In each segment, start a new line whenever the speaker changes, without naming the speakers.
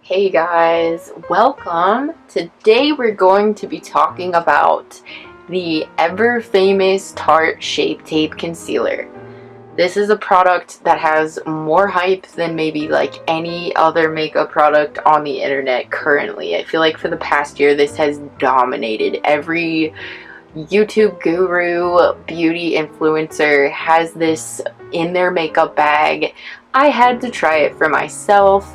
Hey guys, welcome. Today we're going to be talking about the ever famous Tarte Shape Tape Concealer. This is a product that has more hype than maybe like any other makeup product on the internet currently. I feel like for the past year this has dominated. Every YouTube guru, beauty influencer has this in their makeup bag. I had to try it for myself.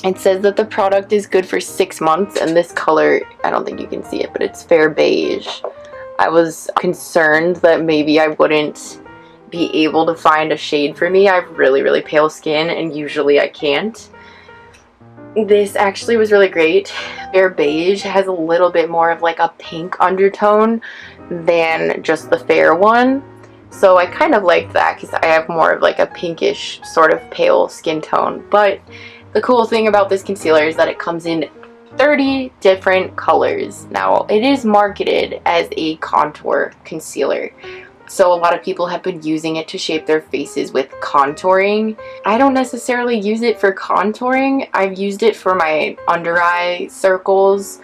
It says that the product is good for 6 months, and this color, I don't think you can see it, but it's fair beige. I was concerned that maybe I wouldn't be able to find a shade for me. I have really pale skin, and usually I can't. This actually was really great. Fair beige has a little bit more of like a pink undertone than just the fair one. So I kind of liked that because I have more of like a pinkish sort of pale skin tone. But the cool thing about this concealer is that it comes in 30 different colors. Now, it is marketed as a contour concealer, so a lot of people have been using it to shape their faces with contouring. I don't necessarily use it for contouring. I've used it for my under eye circles.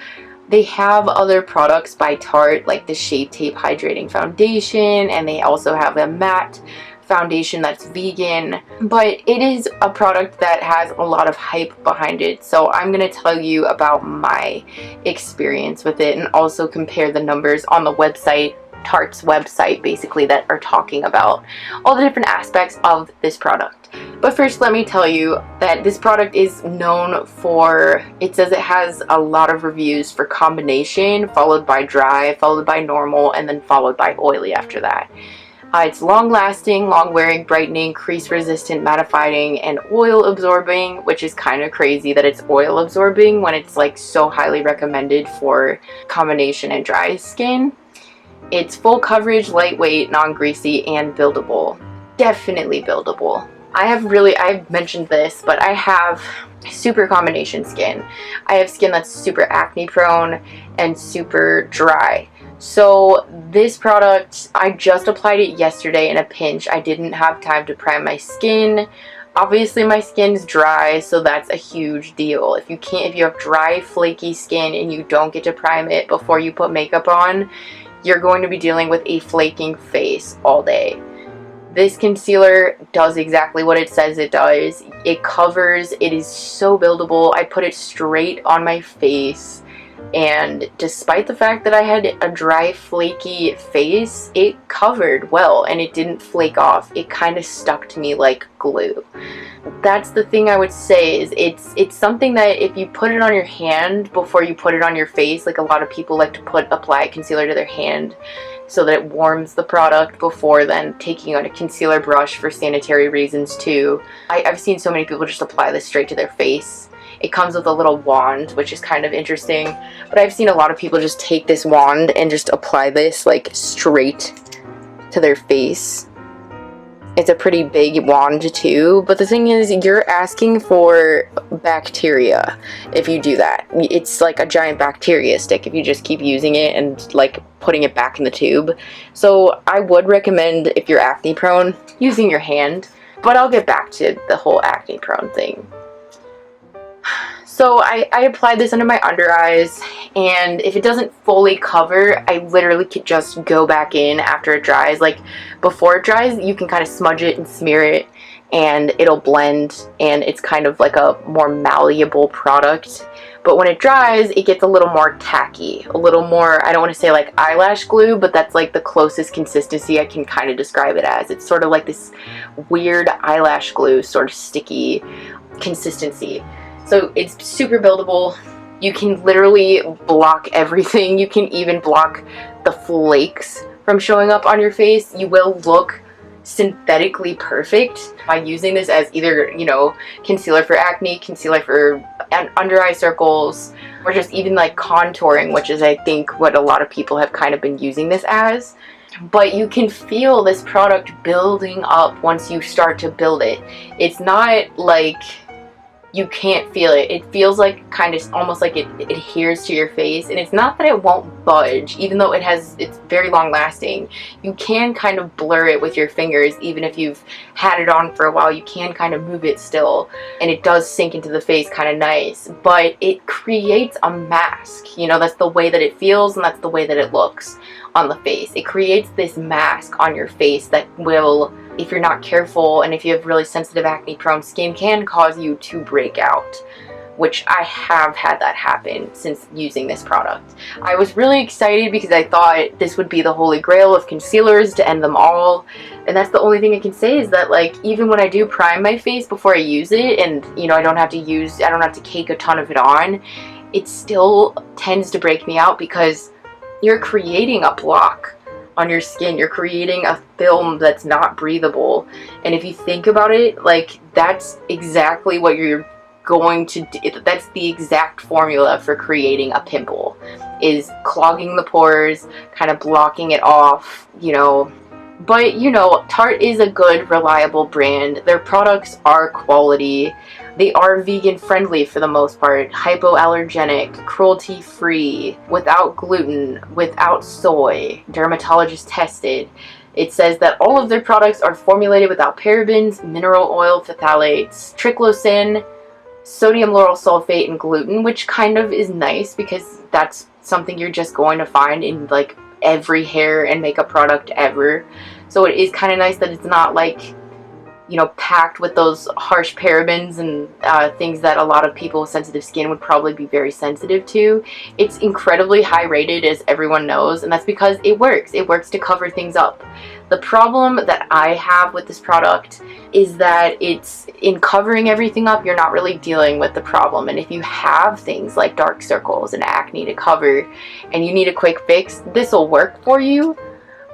They have other products by Tarte, like the Shape Tape Hydrating Foundation, and they also have a matte foundation that's vegan, but it is a product that has a lot of hype behind it. So I'm going to tell you about my experience with it and also compare the numbers on the website, Tarte's website, basically, that are talking about all the different aspects of this product. But first, let me tell you that this product is known for, it says it has a lot of reviews for combination, followed by dry, followed by normal, and then followed by oily after that. It's long-lasting, long-wearing, brightening, crease-resistant, mattifying, and oil-absorbing, which is kind of crazy that it's oil-absorbing when it's like so highly recommended for combination and dry skin. It's full coverage, lightweight, non-greasy, and buildable. Definitely buildable. I've mentioned this, but I have super combination skin. I have skin that's super acne prone and super dry. So this product, I just applied it yesterday in a pinch. I didn't have time to prime my skin. Obviously my skin's dry, so that's a huge deal. If you have dry, flaky skin and you don't get to prime it before you put makeup on, you're going to be dealing with a flaking face all day. This concealer does exactly what it says it does. It covers, it is so buildable. I put it straight on my face, and despite the fact that I had a dry, flaky face, it covered well and it didn't flake off. It kind of stuck to me like glue. That's the thing I would say, is it's something that if you put it on your hand before you put it on your face, like a lot of people like to apply concealer to their hand so that it warms the product before then taking on a concealer brush for sanitary reasons too. I've seen so many people just apply this straight to their face. It comes with a little wand, which is kind of interesting, but I've seen a lot of people just take this wand and just apply this like straight to their face. It's a pretty big wand too, but the thing is, you're asking for bacteria if you do that. It's like a giant bacteria stick if you just keep using it and like putting it back in the tube. So I would recommend, if you're acne prone, using your hand, but I'll get back to the whole acne prone thing. So I applied this under my under eyes, and if it doesn't fully cover, I literally could just go back in after it dries. Like before it dries, you can kind of smudge it and smear it and it'll blend, and it's kind of like a more malleable product. But when it dries, it gets a little more tacky, a little more, I don't want to say like eyelash glue, but that's like the closest consistency I can kind of describe it as. It's sort of like this weird eyelash glue, sort of sticky consistency. So it's super buildable. You can literally block everything. You can even block the flakes from showing up on your face. You will look synthetically perfect by using this as either, concealer for acne, concealer for under eye circles, or just even like contouring, which is I think what a lot of people have kind of been using this as. But you can feel this product building up once you start to build it. It's not like you can't feel it. It feels like kind of almost like it adheres to your face, and it's not that it won't budge, even though it's very long lasting. You can kind of blur it with your fingers, even if you've had it on for a while. You can kind of move it still, and it does sink into the face kind of nice, but it creates a mask. You know, that's the way that it feels, and that's the way that it looks on the face. It creates this mask on your face that will, if you're not careful and if you have really sensitive acne prone skin, can cause you to break out, which I have had that happen since using this product. I was really excited because I thought this would be the holy grail of concealers to end them all, and that's the only thing I can say is that, like, even when I do prime my face before I use it, and you know, I don't have to cake a ton of it on, it still tends to break me out because you're creating a block on your skin. You're creating a film that's not breathable. And if you think about it, like, that's exactly what you're going to do. That's the exact formula for creating a pimple, is clogging the pores, kind of blocking it off, you know. But, you know, Tarte is a good, reliable brand. Their products are quality. They are vegan friendly for the most part, hypoallergenic, cruelty free, without gluten, without soy, dermatologist tested. It says that all of their products are formulated without parabens, mineral oil phthalates, triclosan, sodium lauryl sulfate, and gluten, which kind of is nice because that's something you're just going to find in like every hair and makeup product ever. So it is kind of nice that it's not like, you know, packed with those harsh parabens and things that a lot of people with sensitive skin would probably be very sensitive to. It's incredibly high rated, as everyone knows, and that's because it works. It works to cover things up. The problem that I have with this product is that it's in covering everything up, you're not really dealing with the problem. And if you have things like dark circles and acne to cover and you need a quick fix, this will work for you,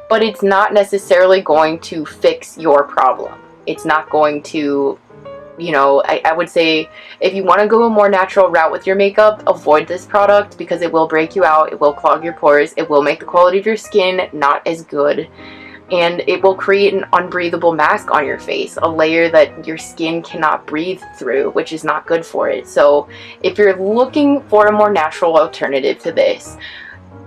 but it's not necessarily going to fix your problem. It's not going to, you know, I would say if you want to go a more natural route with your makeup, avoid this product because it will break you out, it will clog your pores, it will make the quality of your skin not as good, and it will create an unbreathable mask on your face, a layer that your skin cannot breathe through, which is not good for it. So if you're looking for a more natural alternative to this,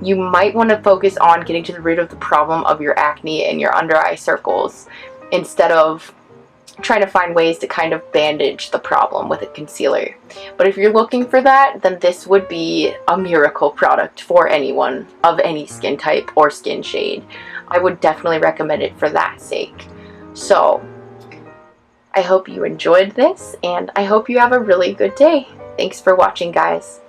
you might want to focus on getting to the root of the problem of your acne and your under eye circles instead of trying to find ways to kind of bandage the problem with a concealer. But if you're looking for that, then this would be a miracle product for anyone of any skin type or skin shade. I would definitely recommend it for that sake. So I hope you enjoyed this, and I hope you have a really good day. Thanks for watching, guys.